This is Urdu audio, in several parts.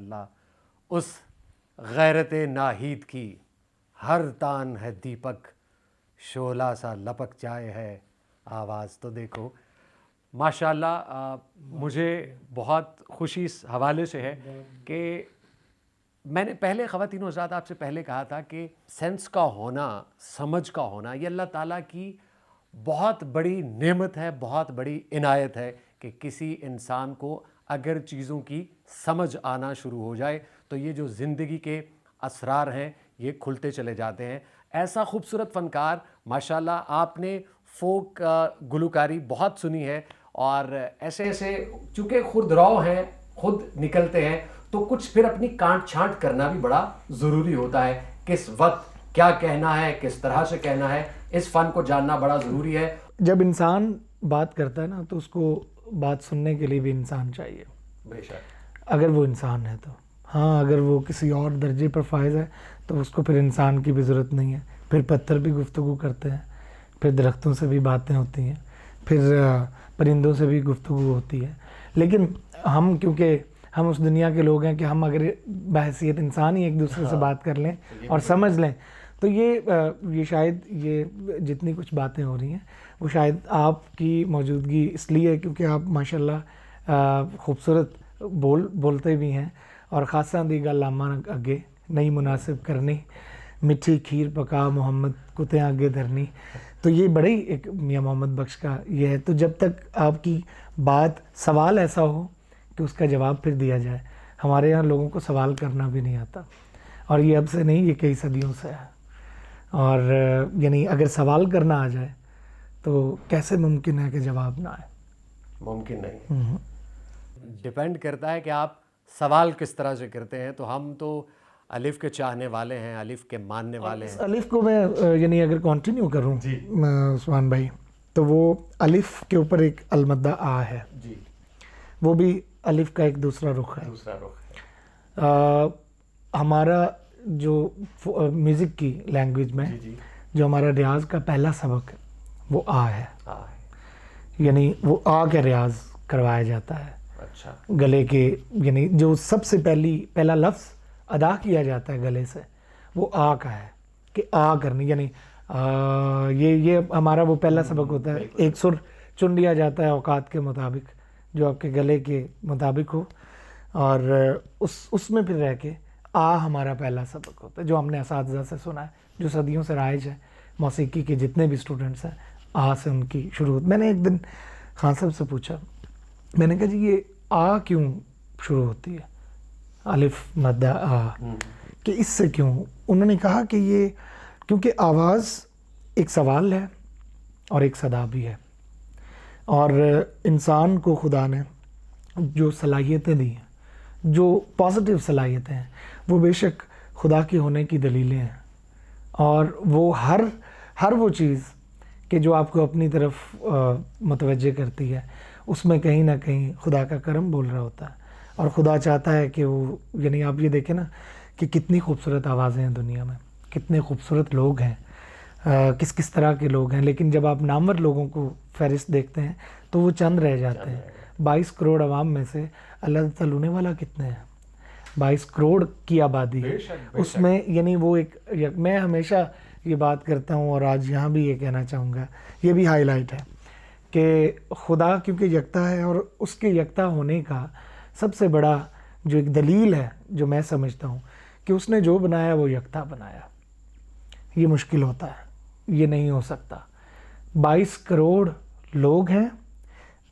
اللہ اس غیرت ناہید کی ہر تان ہے دیپک، شعلہ سا لپک جائے ہے آواز. تو دیکھو ماشاء اللہ مجھے بہت خوشی اس حوالے سے ہے کہ میں نے پہلے خواتین و حضرات آپ سے پہلے کہا تھا کہ سینس کا ہونا، سمجھ کا ہونا، یہ اللہ تعالیٰ کی بہت بڑی نعمت ہے، بہت بڑی عنایت ہے کہ کسی انسان کو اگر چیزوں کی سمجھ آنا شروع ہو جائے تو یہ جو زندگی کے اسرار ہیں یہ کھلتے چلے جاتے ہیں. ایسا خوبصورت فنکار ماشاءاللہ آپ نے فوک گلوکاری بہت سنی ہے، اور ایسے ایسے چونکہ خود رو ہیں، خود نکلتے ہیں، تو کچھ پھر اپنی کانٹ چھانٹ کرنا بھی بڑا ضروری ہوتا ہے. کس وقت کیا کہنا ہے، کس طرح سے کہنا ہے، اس فن کو جاننا بڑا ضروری ہے. جب انسان بات کرتا ہے نا تو اس کو بات سننے کے لیے بھی انسان چاہیے، بے شک. اگر وہ انسان ہے تو. ہاں اگر وہ کسی اور درجے پر فائز ہے تو اس کو پھر انسان کی بھی ضرورت نہیں ہے. پھر پتھر بھی گفتگو کرتے ہیں، پھر درختوں سے بھی باتیں ہوتی ہیں، پھر پرندوں سے بھی گفتگو ہوتی ہے. لیکن ہم کیونکہ ہم اس دنیا کے لوگ ہیں کہ ہم اگر بحیثیت انسان ہی ایک دوسرے سے بات کر لیں اور سمجھ لیں تو یہ شاید یہ جتنی کچھ باتیں ہو رہی ہیں وہ شاید آپ کی موجودگی اس لیے کیونکہ آپ ماشاءاللہ خوبصورت بولتے بھی ہیں. اور خاصا دی گل آماں اگے نہیں مناسب کرنی، میٹھی کھیر پکا محمد کتے آگے دھرنی. تو یہ بڑے ایک میاں محمد بخش کا یہ ہے. تو جب تک آپ کی بات سوال ایسا ہو کہ اس کا جواب پھر دیا جائے. ہمارے یہاں لوگوں کو سوال کرنا بھی نہیں آتا، اور یہ اب سے نہیں، یہ کئی صدیوں سے ہے. اور یعنی اگر سوال کرنا آ جائے تو کیسے ممکن ہے کہ جواب نہ آئے؟ ممکن نہیں. ڈیپینڈ کرتا ہے کہ آپ سوال کس طرح سے کرتے ہیں. تو ہم تو الف کے چاہنے والے ہیں، الف کے ماننے والے ہیں. الف کو میں یعنی اگر کنٹینیو کروں عثمان بھائی تو وہ الف کے اوپر ایک المدہ آ ہے جی، وہ بھی الف کا ایک دوسرا رخ ہے. دوسرا رخ ہے. ہمارا جو میوزک کی لینگویج میں جو ہمارا ریاض کا پہلا سبق ہے وہ آ ہے. یعنی وہ آ کے ریاض کروایا جاتا ہے. اچھا. گلے کے یعنی جو سب سے پہلا لفظ ادا کیا جاتا ہے گلے سے وہ آ کا ہے کہ آ کرنی. یعنی یہ ہمارا وہ پہلا سبق ہوتا ہے. ایک سر چن لیا جاتا ہے اوقات کے مطابق جو آپ کے گلے کے مطابق ہو، اور اس میں پھر رہ کے آ ہمارا پہلا سبق ہوتا ہے جو ہم نے اساتذہ سے سنا ہے، جو صدیوں سے رائج ہے. موسیقی کے جتنے بھی اسٹوڈنٹس ہیں آ سے ان کی شروع. میں نے ایک دن خان صاحب سے پوچھا، میں نے کہا جی یہ آ کیوں شروع ہوتی ہے، الف مدہ آ، کہ اس سے کیوں؟ انہوں نے کہا کہ یہ کیونکہ آواز ایک سوال ہے اور ایک صدا بھی ہے، اور انسان کو خدا نے جو صلاحیتیں دی ہیں، جو پازیٹیو صلاحیتیں ہیں، وہ بے شک خدا کی ہونے کی دلیلیں ہیں. اور وہ ہر وہ چیز کہ جو آپ کو اپنی طرف متوجہ کرتی ہے اس میں کہیں نہ کہیں خدا کا کرم بول رہا ہوتا ہے. اور خدا چاہتا ہے کہ وہ یعنی آپ یہ دیکھیں نا کہ کتنی خوبصورت آوازیں ہیں دنیا میں، کتنے خوبصورت لوگ ہیں، کس طرح کے لوگ ہیں. لیکن جب آپ نامور لوگوں کو فہرست دیکھتے ہیں تو وہ چند رہ جاتے ہیں. 22 کروڑ عوام میں سے اللہ تعالیٰ والے کتنے ہیں؟ 22 کروڑ کی آبادی ہے اس میں. یعنی وہ ایک میں ہمیشہ یہ بات کرتا ہوں اور آج یہاں بھی یہ کہنا چاہوں گا، یہ بھی ہائی لائٹ ہے کہ خدا کیونکہ یکتا ہے، اور اس کے یکتا ہونے کا سب سے بڑا جو ایک دلیل ہے جو میں سمجھتا ہوں کہ اس نے جو بنایا وہ یکتا بنایا. یہ مشکل ہوتا ہے، یہ نہیں ہو سکتا. 22 کروڑ لوگ ہیں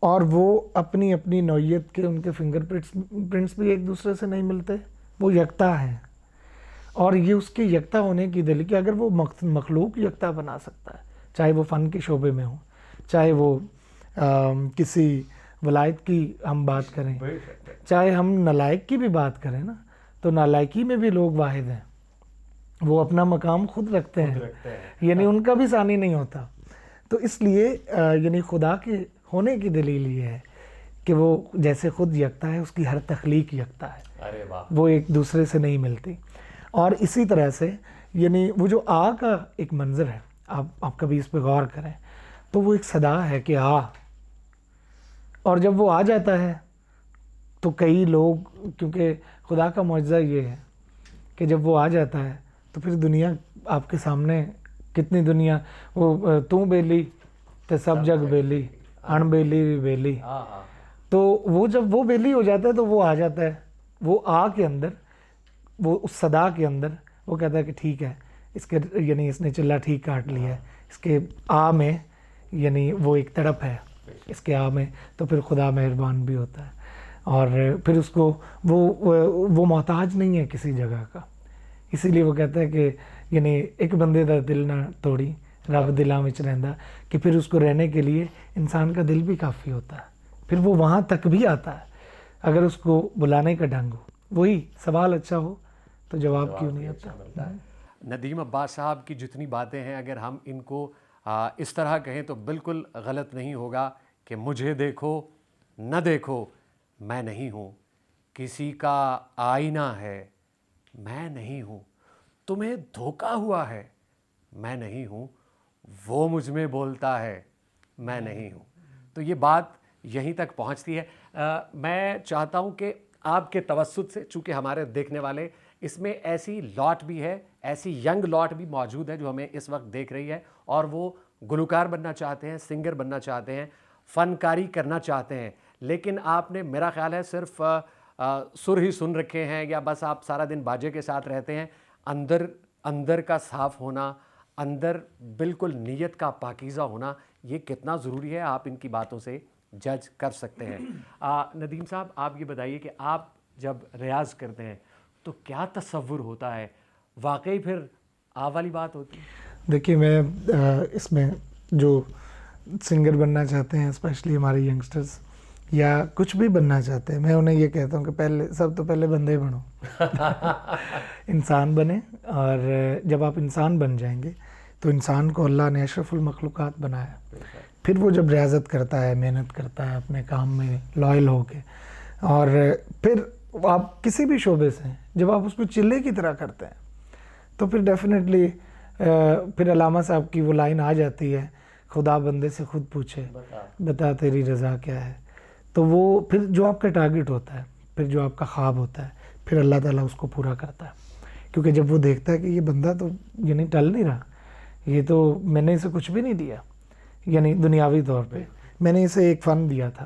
اور وہ اپنی اپنی نوعیت کے ان کے فنگر پرنٹس بھی ایک دوسرے سے نہیں ملتے، وہ یکتا ہیں. اور یہ اس کے یکتا ہونے کی دلیل کہ اگر وہ مخلوق یکتا بنا سکتا ہے، چاہے وہ فن کے شعبے میں ہو، چاہے وہ کسی ولایت کی ہم بات کریں، چاہے ہم نالائق کی بھی بات کریں نا، تو نالائقی میں بھی لوگ واحد ہیں، وہ اپنا مقام خود رکھتے ہیں، یعنی ان کا بھی ثانی نہیں ہوتا. تو اس لیے یعنی خدا کے ہونے کی دلیل یہ ہے کہ وہ جیسے خود یکتا ہے اس کی ہر تخلیق یکتا ہے، وہ ایک دوسرے سے نہیں ملتی. اور اسی طرح سے یعنی وہ جو آ کا ایک منظر ہے، آپ کبھی اس پہ غور کریں تو وہ ایک صدا ہے کہ آ، اور جب وہ آ جاتا ہے تو کئی لوگ کیونکہ خدا کا معجزہ یہ ہے کہ جب وہ آ جاتا ہے تو پھر دنیا آپ کے سامنے کتنی دنیا, وہ تو بیلی تے سب جگ بیلی, ان بیلی بھی بیلی. تو وہ جب وہ بیلی ہو جاتا ہے تو وہ آ جاتا ہے, وہ آ کے اندر, وہ اس صدا کے اندر وہ کہتا ہے کہ ٹھیک ہے, اس کے یعنی اس نے چلا ٹھیک کاٹ لیا ہے, اس کے آ میں یعنی وہ ایک تڑپ ہے اس کے آ میں, تو پھر خدا مہربان بھی ہوتا ہے. اور پھر اس کو وہ محتاج نہیں ہے کسی جگہ کا, اسی لیے وہ کہتا ہے کہ یعنی ایک بندے دا دل نہ توڑی رب دلاں وچ رہندا, کہ پھر اس کو رہنے کے لیے انسان کا دل بھی کافی ہوتا ہے, پھر وہ وہاں تک بھی آتا ہے اگر اس کو بلانے کا ڈھنگ ہو. وہی سوال اچھا ہو تو جواب کیوں نہیں آتا. ندیم عباس صاحب کی جتنی باتیں ہیں اگر ہم ان کو اس طرح کہیں تو بالکل غلط نہیں ہوگا کہ مجھے دیکھو نہ دیکھو میں نہیں ہوں, کسی کا آئینہ ہے میں نہیں ہوں, تمہیں دھوکا ہوا ہے میں نہیں ہوں, وہ مجھ میں بولتا ہے میں نہیں ہوں. تو یہ بات یہیں تک پہنچتی ہے. میں چاہتا ہوں کہ آپ کے توسط سے, چونکہ ہمارے دیکھنے والے اس میں ایسی لاٹ بھی ہے, ایسی ینگ لاٹ بھی موجود ہے جو ہمیں اس وقت دیکھ رہی ہے اور وہ گلوکار بننا چاہتے ہیں, سنگر بننا چاہتے ہیں, فنکاری کرنا چاہتے ہیں, لیکن آپ نے میرا خیال ہے صرف سر ہی سن رکھے ہیں یا بس آپ سارا دن باجے کے ساتھ رہتے ہیں. اندر کا صاف ہونا, اندر بالکل نیت کا پاکیزہ ہونا, یہ کتنا ضروری ہے آپ ان کی باتوں سے جج کر سکتے ہیں. ندیم صاحب آپ یہ بتائیے کہ آپ جب ریاض کرتے ہیں تو کیا تصور ہوتا ہے, واقعی پھر آپ والی بات ہوتی ہے؟ دیکھیے میں اس میں جو سنگر بننا چاہتے ہیں اسپیشلی ہمارے ینگسٹرز یا کچھ بھی بننا چاہتے ہیں, میں انہیں یہ کہتا ہوں کہ سب تو پہلے بندے بنو, انسان بنے. اور جب آپ انسان بن جائیں گے تو انسان کو اللہ نے اشرف المخلوقات بنایا, پھر وہ جب ریاضت کرتا ہے, محنت کرتا ہے اپنے کام میں لائل ہو کے, اور پھر آپ کسی بھی شعبے سے جب آپ اس کو چلے کی طرح کرتے ہیں تو پھر ڈیفینیٹلی پھر علامہ صاحب کی وہ لائن آ جاتی ہے, خدا بندے سے خود پوچھے بتا تیری رضا کیا ہے. تو وہ پھر جو آپ کا ٹارگٹ ہوتا ہے, پھر جو آپ کا خواب ہوتا ہے, پھر اللہ تعالیٰ اس کو پورا کرتا ہے. کیونکہ جب وہ دیکھتا ہے کہ یہ بندہ تو یعنی ٹل نہیں رہا, یہ تو میں نے اسے کچھ بھی نہیں دیا, یعنی دنیاوی طور پہ میں نے اسے ایک فن دیا تھا,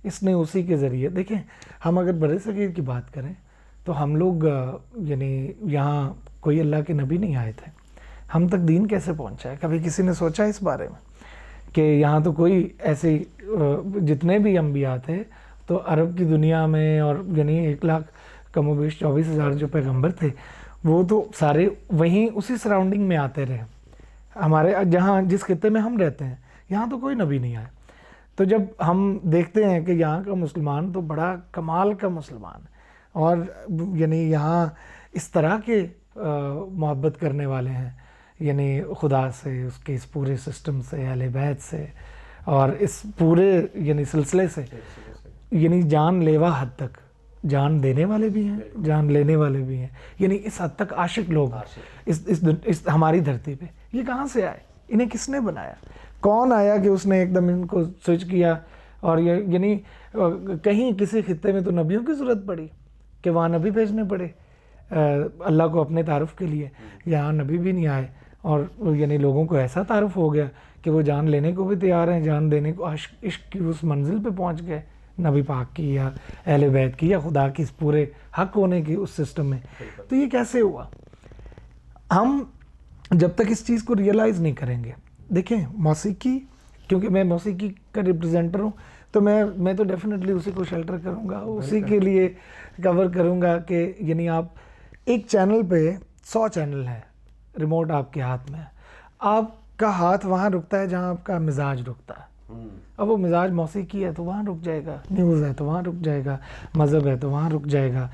اس نے اسی کے ذریعے. دیکھیں ہم اگر بر صغیر کی بات کریں تو ہم لوگ یعنی یہاں کوئی اللہ کے نبی نہیں آئے تھے, ہم تک دین کیسے پہنچا ہے؟ کبھی کسی نے سوچا اس بارے میں کہ یہاں تو کوئی ایسے جتنے بھی انبیاء تھے تو عرب کی دنیا میں, اور یعنی 1 لاکھ کم و بیش 24,000 جو پیغمبر تھے وہ تو سارے وہیں اسی سراؤنڈنگ میں آتے رہے. ہمارے جہاں جس خطے میں ہم رہتے ہیں یہاں تو کوئی نبی نہیں آئے. تو جب ہم دیکھتے ہیں کہ یہاں کا مسلمان تو بڑا کمال کا مسلمان ہے, اور یعنی یہاں اس طرح کے محبت کرنے والے ہیں, یعنی خدا سے, اس کے اس پورے سسٹم سے, اہل بیت سے, اور اس پورے یعنی سلسلے سے, یعنی جان لیوا حد تک, جان دینے والے بھی ہیں, جان لینے والے بھی ہیں, یعنی اس حد تک عاشق لوگ اس ہماری دھرتی پہ. یہ کہاں سے آئے؟ انہیں کس نے بنایا؟ کون آیا کہ اس نے ایک دم ان کو سوئچ کیا؟ اور یعنی کہیں کسی خطے میں تو نبیوں کی ضرورت پڑی کہ وہاں نبی بھیجنے پڑے اللہ کو اپنے تعارف کے لیے. یہاں نبی بھی نہیں آئے, اور یعنی لوگوں کو ایسا تعارف ہو گیا کہ وہ جان لینے کو بھی تیار ہیں, جان دینے کو, عشق کی اس منزل پہ پہنچ گئے نبی پاک کی یا اہل بیت کی یا خدا کی اس پورے حق ہونے کی اس سسٹم میں. تو یہ کیسے ہوا؟ ہم جب تک اس چیز کو ریئلائز نہیں کریں گے. دیکھیں موسیقی, کیونکہ میں موسیقی کا ریپرزینٹر ہوں تو میں تو ڈیفینیٹلی اسی کو شیلٹر کروں گا, اسی کے لیے کور کروں گا کہ یعنی آپ ایک چینل پہ 100 چینل ہے, ریموٹ آپ کے ہاتھ میں ہے, آپ کا ہاتھ وہاں رکتا ہے جہاں آپ کا مزاج رکتا ہے. اب وہ مزاج موسیقی ہے تو وہاں رک جائے گا, نیوز ہے تو وہاں رک جائے گا, مذہب ہے تو وہاں رک جائے گا,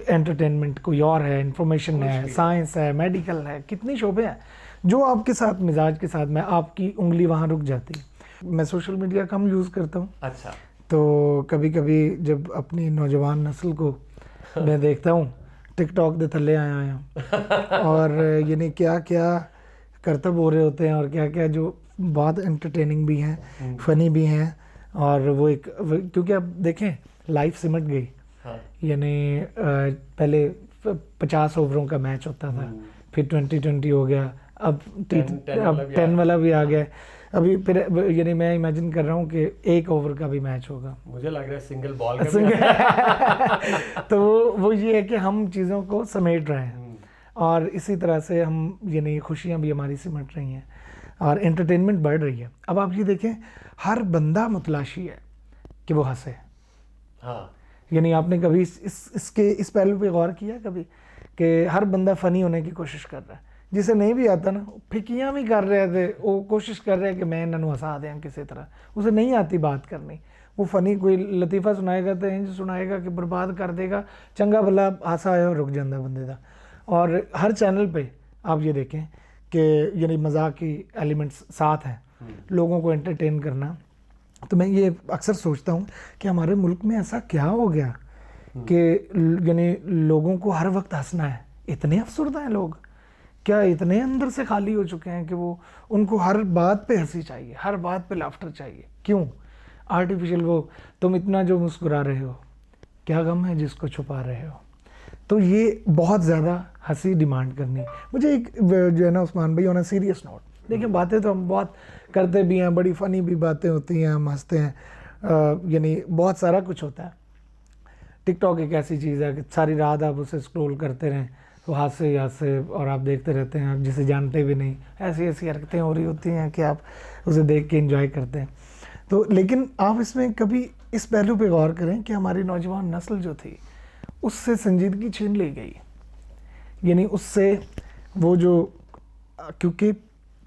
انٹرٹینمنٹ کوئی اور ہے, انفارمیشن ہے, سائنس ہے, میڈیکل ہے, کتنی شعبے ہیں جو آپ کے ساتھ مزاج کے ساتھ میں آپ کی انگلی وہاں رک جاتی. میں سوشل میڈیا کم یوز کرتا ہوں. اچھا. تو کبھی کبھی جب اپنی نوجوان نسل کو میں دیکھتا ہوں ٹک ٹاک دے تھلے آیا ہوں اور یعنی کیا کیا کرتب ہو رہے ہوتے ہیں, اور کیا کیا جو بہت انٹرٹیننگ بھی ہیں, فنی بھی ہیں, اور وہ ایک کیونکہ اب دیکھیں لائف سمٹ گئی, یعنی پہلے 50 اووروں کا میچ ہوتا تھا, پھر 2020 ہو گیا, اب 10 والا بھی آ گیا, ابھی پھر یعنی میں امیجن کر رہا ہوں کہ 1 اوور کا بھی میچ ہوگا, مجھے لگ رہا ہے سنگل بال کا. تو وہ یہ ہے کہ ہم چیزوں کو سمیٹ رہے ہیں, اور اسی طرح سے ہم یعنی خوشیاں بھی ہماری سمٹ رہی ہیں اور انٹرٹینمنٹ بڑھ رہی ہے. اب آپ یہ دیکھیں, ہر بندہ متلاشی ہے کہ وہ ہنسے. یعنی آپ نے کبھی اس پہلو پہ غور کیا کبھی کہ ہر بندہ فنی ہونے کی کوشش کر رہا ہے, جسے نہیں بھی آتا نا پھکیاں بھی کر رہے تھے, وہ کوشش کر رہے ہیں کہ میں انہوں ہنسا دیں کسی طرح, اسے نہیں آتی بات کرنی, وہ فنی کوئی لطیفہ سنائے گا تو انج سنائے گا کہ برباد کر دے گا, چنگا بھلا ہاسا آیا اور رک جاندہ بندے دا. اور ہر چینل پہ آپ یہ دیکھیں کہ یعنی مذاق کی ایلیمنٹس ساتھ ہیں, لوگوں کو انٹرٹین کرنا. تو میں یہ اکثر سوچتا ہوں کہ ہمارے ملک میں ایسا کیا ہو گیا کہ یعنی لوگوں کو ہر وقت ہنسنا ہے. اتنے افسردہ ہیں لوگ, کیا اتنے اندر سے خالی ہو چکے ہیں کہ وہ ان کو ہر بات پہ ہنسی چاہیے, ہر بات پہ لافٹر چاہیے. کیوں؟ آرٹیفیشل وہ تم اتنا جو مسکرا رہے ہو, کیا غم ہے جس کو چھپا رہے ہو. تو یہ بہت زیادہ ہنسی ڈیمانڈ کرنی. مجھے ایک جو ہے نا عثمان بھائی, آن اے سیریس نوٹ, دیکھیں باتیں تو ہم بہت کرتے بھی ہیں, بڑی فنی بھی باتیں ہوتی ہیں, ہم ہنستے ہیں, یعنی بہت سارا کچھ ہوتا ہے. ٹک ٹاک ایک ایسی چیز ہے کہ ساری رات آپ اسے اسکرول کرتے رہیں تو ہاتھ سے اور آپ دیکھتے رہتے ہیں, آپ جسے جانتے بھی نہیں, ایسی ایسی حرکتیں ہو رہی ہوتی ہیں کہ آپ اسے دیکھ کے انجوائے کرتے ہیں. تو لیکن آپ اس میں کبھی اس پہلو پہ غور کریں کہ ہماری نوجوان نسل جو تھی اس سے سنجیدگی چھین لی گئی. یعنی اس سے وہ جو, کیونکہ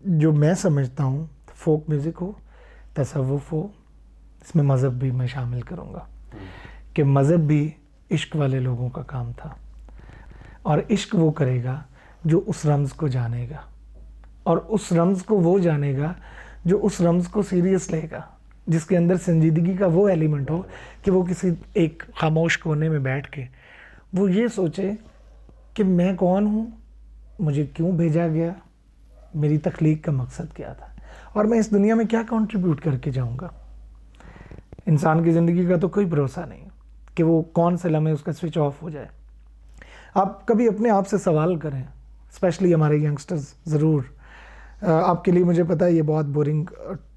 جو میں سمجھتا ہوں فوک میوزک ہو, تصوف ہو, اس میں مذہب بھی میں شامل کروں گا کہ مذہب بھی عشق والے لوگوں کا کام تھا, اور عشق وہ کرے گا جو اس رمز کو جانے گا, اور اس رمز کو وہ جانے گا جو اس رمز کو سیریس لے گا, جس کے اندر سنجیدگی کا وہ ایلیمنٹ ہو کہ وہ کسی ایک خاموش کونے میں بیٹھ کے وہ یہ سوچے کہ میں کون ہوں, مجھے کیوں بھیجا گیا, میری تخلیق کا مقصد کیا تھا, اور میں اس دنیا میں کیا کنٹریبیوٹ کر کے جاؤں گا. انسان کی زندگی کا تو کوئی بھروسہ نہیں کہ وہ کون سے لمحے اس کا سوئچ آف ہو جائے. آپ کبھی اپنے آپ سے سوال کریں, اسپیشلی ہمارے ینگسٹرز, ضرور آپ کے لیے مجھے پتہ ہے یہ بہت بورنگ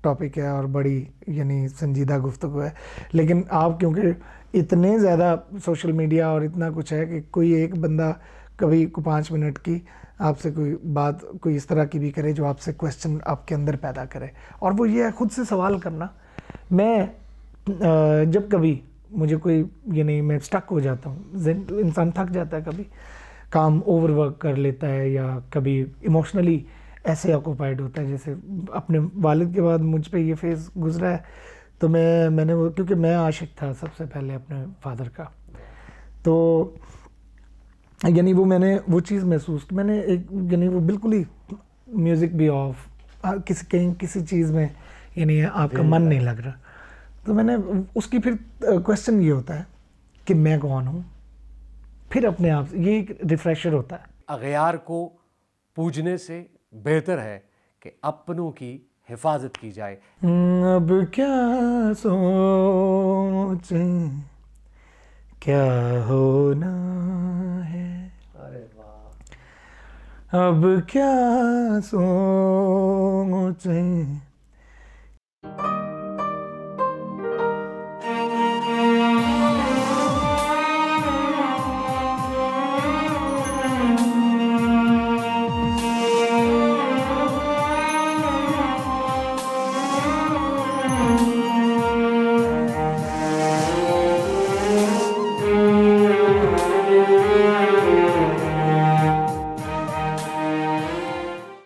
ٹاپک ہے اور بڑی یعنی سنجیدہ گفتگو ہے, لیکن آپ کیونکہ اتنے زیادہ سوشل میڈیا اور اتنا کچھ ہے کہ کوئی ایک بندہ کبھی 5 منٹ کی آپ سے کوئی بات کوئی اس طرح کی بھی کرے جو آپ سے کویسچن آپ کے اندر پیدا کرے, اور وہ یہ ہے خود سے سوال کرنا. میں جب کبھی مجھے کوئی یعنی میں سٹک ہو جاتا ہوں, انسان تھک جاتا ہے, کبھی کام اوور ورک کر لیتا ہے, یا کبھی ایموشنلی ایسے آکوپائڈ ہوتا ہے, جیسے اپنے والد کے بعد مجھ پہ یہ فیز گزرا ہے. تو میں نے وہ, کیونکہ میں عاشق تھا سب سے پہلے اپنے فادر کا, تو یعنی وہ میں نے وہ چیز محسوس کی, میں نے ایک یعنی وہ بالکل ہی میوزک بھی آف, کسی چیز میں یعنی آپ کا من نہیں لگ رہا. تو میں نے اس کی پھر کویسچن یہ ہوتا ہے کہ میں کون ہوں, پھر اپنے آپ سے یہ ایک ریفریشر ہوتا ہے. اغیار کو پوجنے سے بہتر ہے کہ اپنوں کی حفاظت کی جائے. اب کیا سوچیں کیا ہونا ہے, اب کیا سوچیں